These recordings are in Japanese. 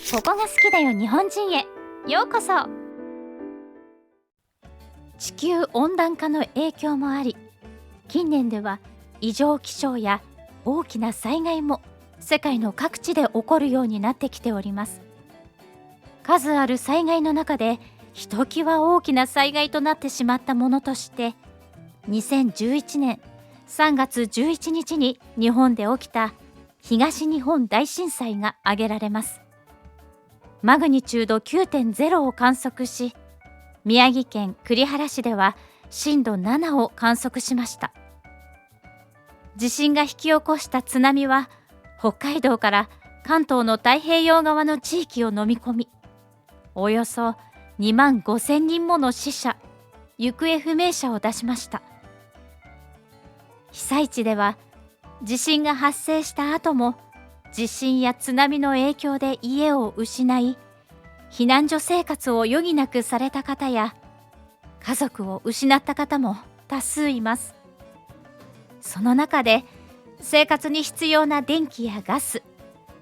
ここが好きだよ日本人へようこそ。地球温暖化の影響もあり、近年では異常気象や大きな災害も世界の各地で起こるようになってきております。数ある災害の中でひときわ大きな災害となってしまったものとして2011年3月11日に日本で起きた東日本大震災が挙げられます。マグニチュード 9.0 を観測し、宮城県栗原市では震度7を観測しました。地震が引き起こした津波は北海道から関東の太平洋側の地域を飲み込み、およそ2万5,000人もの死者、行方不明者を出しました。被災地では地震が発生した後も地震や津波の影響で家を失い、避難所生活を余儀なくされた方や家族を失った方も多数います。その中で生活に必要な電気やガス、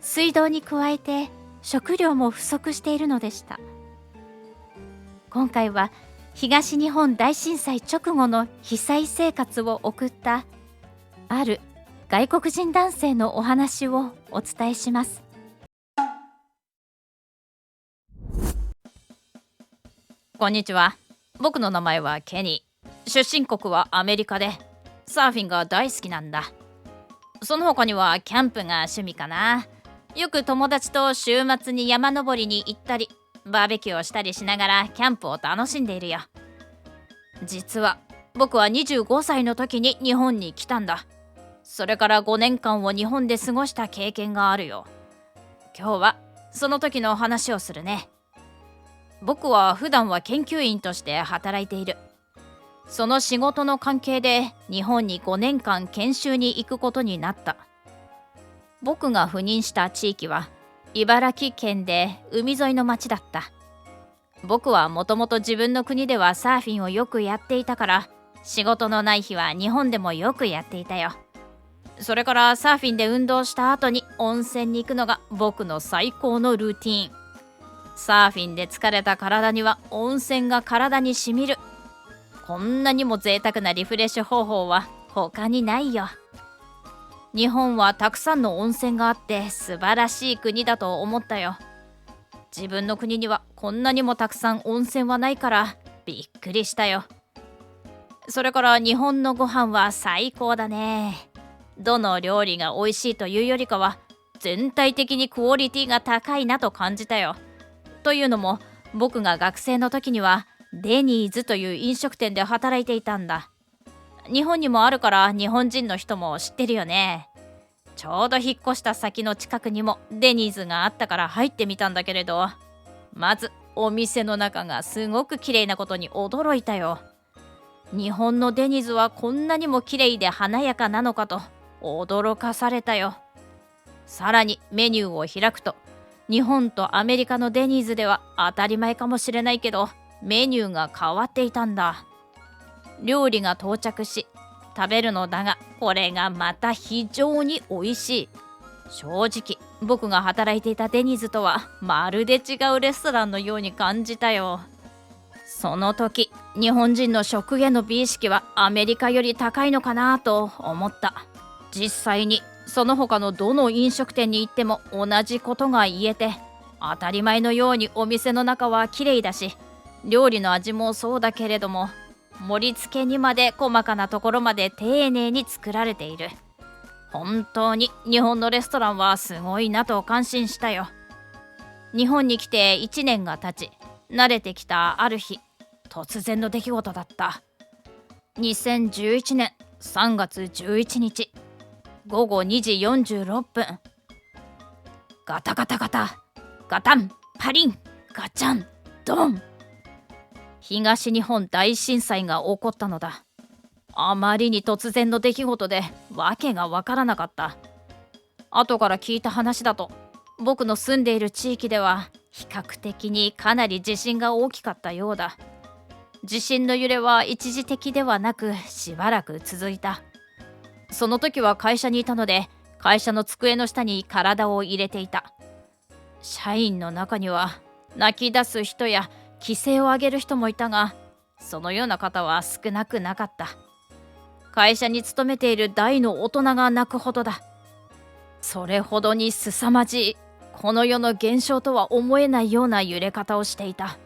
水道に加えて食料も不足しているのでした。今回は東日本大震災直後の被災生活を送ったある外国人男性のお話をお伝えします。こんにちは。僕の名前はケニー。出身国はアメリカでサーフィンが大好きなんだ。その他にはキャンプが趣味かな。よく友達と週末に山登りに行ったりバーベキューをしたりしながらキャンプを楽しんでいるよ。実は僕は25歳の時に日本に来たんだ。それから5年間を日本で過ごした経験があるよ。今日はその時の話をするね。僕は普段は研究員として働いている。その仕事の関係で日本に5年間研修に行くことになった。僕が赴任した地域は茨城県で海沿いの町だった。僕はもともと自分の国ではサーフィンをよくやっていたから、仕事のない日は日本でもよくやっていたよ。それからサーフィンで運動した後に温泉に行くのが僕の最高のルーティーン。サーフィンで疲れた体には温泉が体にしみる。こんなにも贅沢なリフレッシュ方法は他にないよ。日本はたくさんの温泉があって素晴らしい国だと思ったよ。自分の国にはこんなにもたくさん温泉はないからびっくりしたよ。それから日本のご飯は最高だね。どの料理が美味しいというよりかは全体的にクオリティが高いなと感じたよ。というのも僕が学生の時にはデニーズという飲食店で働いていたんだ。日本にもあるから日本人の人も知ってるよね。ちょうど引っ越した先の近くにもデニーズがあったから入ってみたんだけれど、まずお店の中がすごく綺麗なことに驚いたよ。日本のデニーズはこんなにも綺麗で華やかなのかと驚かされたよ。さらにメニューを開くと、日本とアメリカのデニーズでは当たり前かもしれないけどメニューが変わっていたんだ。料理が到着し食べるのだが、これがまた非常に美味しい。正直僕が働いていたデニーズとはまるで違うレストランのように感じたよ。その時日本人の食への美意識はアメリカより高いのかなと思った。実際にその他のどの飲食店に行っても同じことが言えて、当たり前のようにお店の中は綺麗だし、料理の味もそうだけれども、盛り付けにまで細かなところまで丁寧に作られている。本当に日本のレストランはすごいなと感心したよ。日本に来て1年が経ち、慣れてきたある日、突然の出来事だった。2011年3月11日午後2時46分。ガタガタガタ、ガタン、パリン、ガチャン、ドン。東日本大震災が起こったのだ。あまりに突然の出来事で訳がわからなかった。後から聞いた話だと、僕の住んでいる地域では比較的にかなり地震が大きかったようだ。地震の揺れは一時的ではなくしばらく続いた。その時は会社にいたので、会社の机の下に体を入れていた。社員の中には泣き出す人や規制を上げる人もいたが、そのような方は少なくなかった。会社に勤めている大の大人が泣くほどだ。それほどに凄まじい、この世の現象とは思えないような揺れ方をしていた。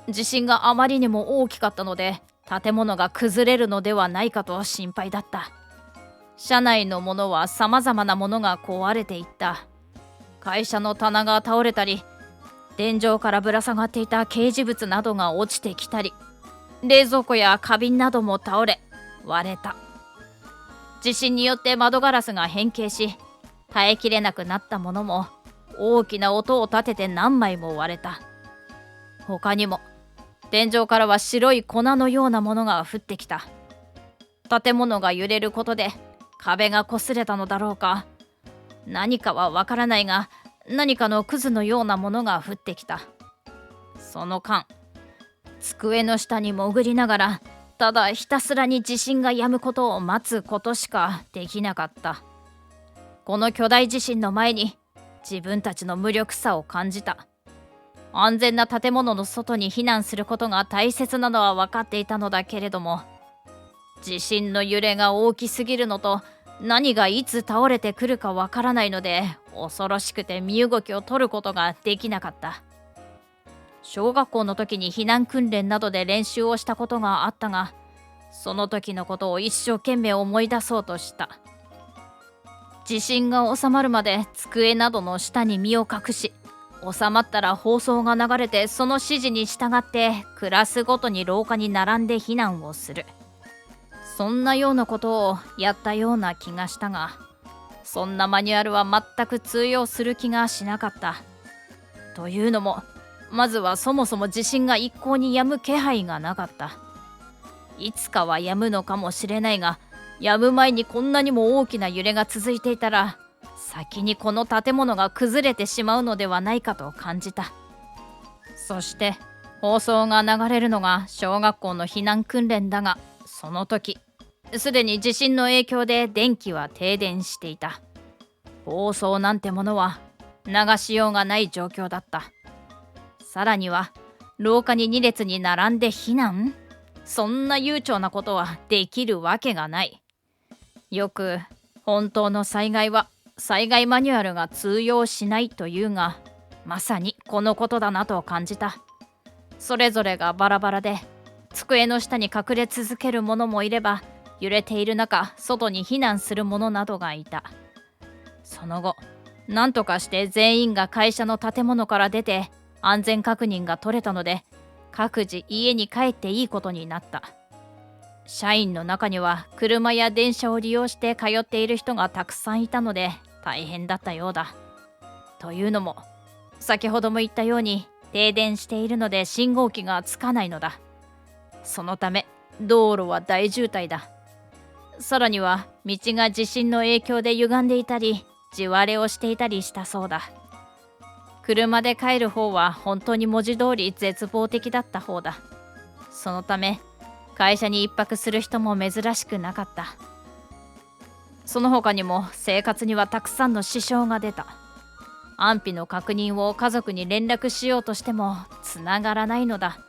地震があまりにも大きかったので、建物が崩れるのではないかと心配だった。社内のものはさまざまなものが壊れていった。会社の棚が倒れたり、天井からぶら下がっていた掲示物などが落ちてきたり、冷蔵庫や花瓶なども倒れ割れた。地震によって窓ガラスが変形し、耐えきれなくなったものも大きな音を立てて何枚も割れた。他にも天井からは白い粉のようなものが降ってきた。建物が揺れることで壁が擦れたのだろうか、何かはわからないが、何かのクズのようなものが降ってきた。その間、机の下に潜りながら、ただひたすらに地震が止むことを待つことしかできなかった。この巨大地震の前に自分たちの無力さを感じた。安全な建物の外に避難することが大切なのは分かっていたのだけれども、地震の揺れが大きすぎるのと、何がいつ倒れてくるか分からないので、恐ろしくて身動きを取ることができなかった。小学校の時に避難訓練などで練習をしたことがあったが、その時のことを一生懸命思い出そうとした。地震が収まるまで机などの下に身を隠し、収まったら放送が流れて、その指示に従ってクラスごとに廊下に並んで避難をする。そんなようなことをやったような気がしたが、そんなマニュアルは全く通用する気がしなかった。というのも、まずはそもそも地震が一向に止む気配がなかった。いつかは止むのかもしれないが、止む前にこんなにも大きな揺れが続いていたら、先にこの建物が崩れてしまうのではないかと感じた。そして放送が流れるのが小学校の避難訓練だが、その時すでに地震の影響で電気は停電していた。放送なんてものは流しようがない状況だった。さらには廊下に2列に並んで避難、そんな悠長なことはできるわけがない。よく本当の災害は災害マニュアルが通用しないというが、まさにこのことだなと感じた。それぞれがバラバラで、机の下に隠れ続ける者もいれば、揺れている中外に避難する者などがいた。その後何とかして全員が会社の建物から出て安全確認が取れたので、各自家に帰っていいことになった。社員の中には車や電車を利用して通っている人がたくさんいたので大変だったようだ。というのも、先ほども言ったように停電しているので信号機がつかないのだ。そのため道路は大渋滞だ。さらには道が地震の影響で歪んでいたり地割れをしていたりしたそうだ。車で帰る方は本当に文字通り絶望的だった方だ。そのため会社に一泊する人も珍しくなかった。その他にも生活にはたくさんの支障が出た。安否の確認を家族に連絡しようとしてもつながらないのだ。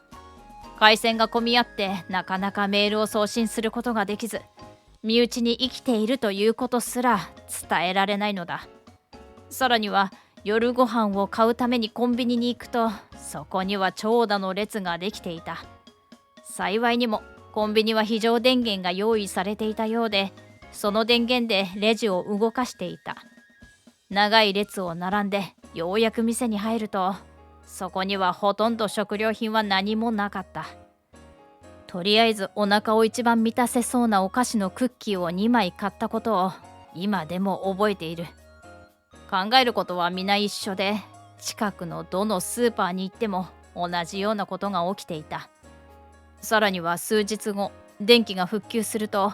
回線が混み合ってなかなかメールを送信することができず、身内に生きているということすら伝えられないのだ。さらには夜ご飯を買うためにコンビニに行くと、そこには長蛇の列ができていた。幸いにもコンビニは非常電源が用意されていたようで、その電源でレジを動かしていた。長い列を並んでようやく店に入ると、そこにはほとんど食料品は何もなかった。とりあえずお腹を一番満たせそうなお菓子のクッキーを2枚買ったことを今でも覚えている。考えることは皆一緒で、近くのどのスーパーに行っても同じようなことが起きていた。さらには数日後、電気が復旧すると、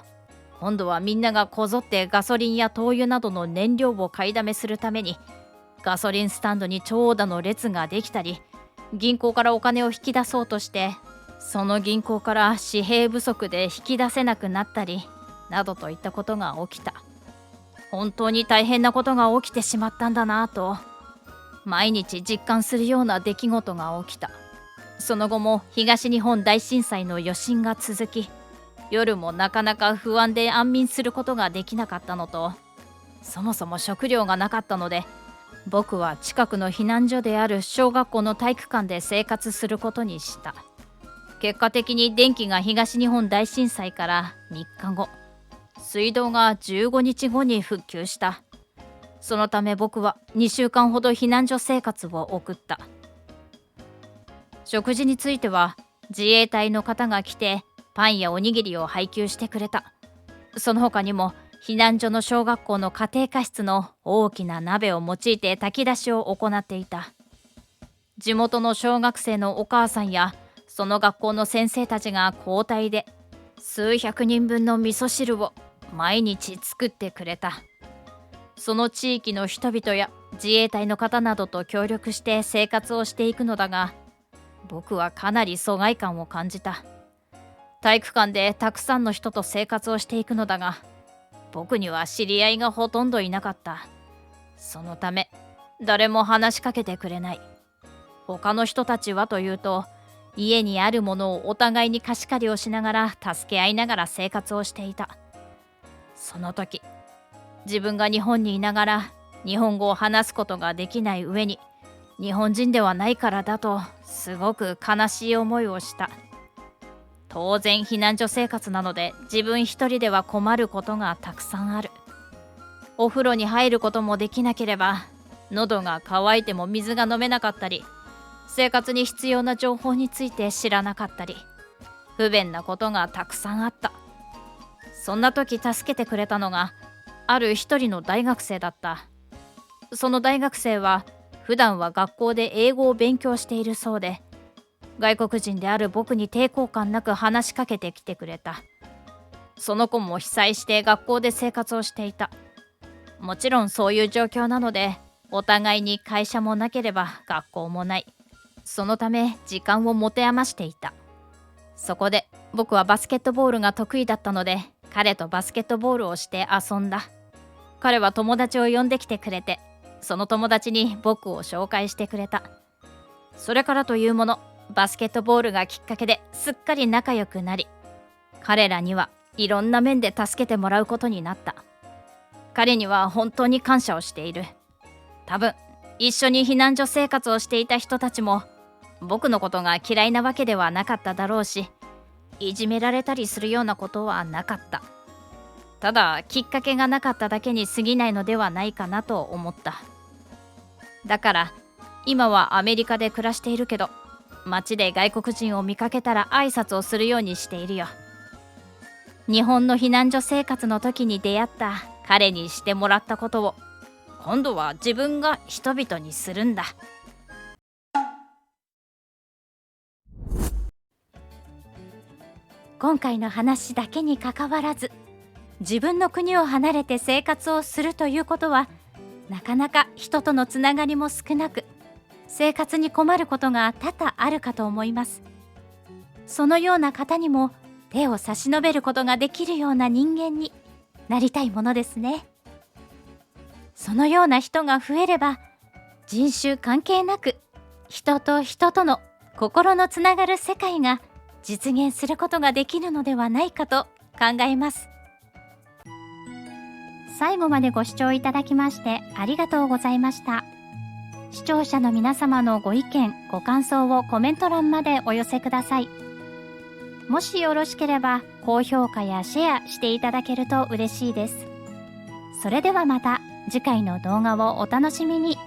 今度はみんながこぞってガソリンや灯油などの燃料を買いだめするために、ガソリンスタンドに長蛇の列ができたり、銀行からお金を引き出そうとして、その銀行から紙幣不足で引き出せなくなったり、などといったことが起きた。本当に大変なことが起きてしまったんだなぁと。毎日実感するような出来事が起きた。その後も東日本大震災の余震が続き、夜もなかなか不安で安眠することができなかったのと、そもそも食料がなかったので、僕は近くの避難所である小学校の体育館で生活することにした。結果的に電気が東日本大震災から3日後、水道が15日後に復旧した。そのため僕は2週間ほど避難所生活を送った。食事については自衛隊の方が来てパンやおにぎりを配給してくれた。その他にも避難所の小学校の家庭科室の大きな鍋を用いて炊き出しを行っていた。地元の小学生のお母さんやその学校の先生たちが交代で数百人分の味噌汁を毎日作ってくれた。その地域の人々や自衛隊の方などと協力して生活をしていくのだが、僕はかなり疎外感を感じた。体育館でたくさんの人と生活をしていくのだが、僕には知り合いがほとんどいなかった。そのため誰も話しかけてくれない。他の人たちはというと、家にあるものをお互いに貸し借りをしながら助け合いながら生活をしていた。その時、自分が日本にいながら日本語を話すことができない上に、日本人ではないからだとすごく悲しい思いをした。当然避難所生活なので自分一人では困ることがたくさんある。お風呂に入ることもできなければ、喉が渇いても水が飲めなかったり、生活に必要な情報について知らなかったり、不便なことがたくさんあった。そんな時助けてくれたのがある一人の大学生だった。その大学生は普段は学校で英語を勉強しているそうで、外国人である僕に抵抗感なく話しかけてきてくれた。その子も被災して学校で生活をしていた。もちろんそういう状況なので、お互いに会社もなければ学校もない。そのため時間を持て余していた。そこで僕はバスケットボールが得意だったので、彼とバスケットボールをして遊んだ。彼は友達を呼んできてくれて、その友達に僕を紹介してくれた。それからというもの、バスケットボールがきっかけですっかり仲良くなり、彼らにはいろんな面で助けてもらうことになった。彼には本当に感謝をしている。多分一緒に避難所生活をしていた人たちも僕のことが嫌いなわけではなかっただろうし、いじめられたりするようなことはなかった。ただきっかけがなかっただけに過ぎないのではないかなと思った。だから今はアメリカで暮らしているけど、街で外国人を見かけたら挨拶をするようにしているよ。日本の避難所生活の時に出会った彼にしてもらったことを、今度は自分が人々にするんだ。今回の話だけにかかわらず、自分の国を離れて生活をするということは、なかなか人とのつながりも少なく、生活に困ることが多々あるかと思います。そのような方にも手を差し伸べることができるような人間になりたいものですね。そのような人が増えれば、人種関係なく人と人との心のつながる世界が実現することができるのではないかと考えます。最後までご視聴いただきましてありがとうございました。視聴者の皆様のご意見ご感想をコメント欄までお寄せください。もしよろしければ高評価やシェアしていただけると嬉しいです。それではまた次回の動画をお楽しみに。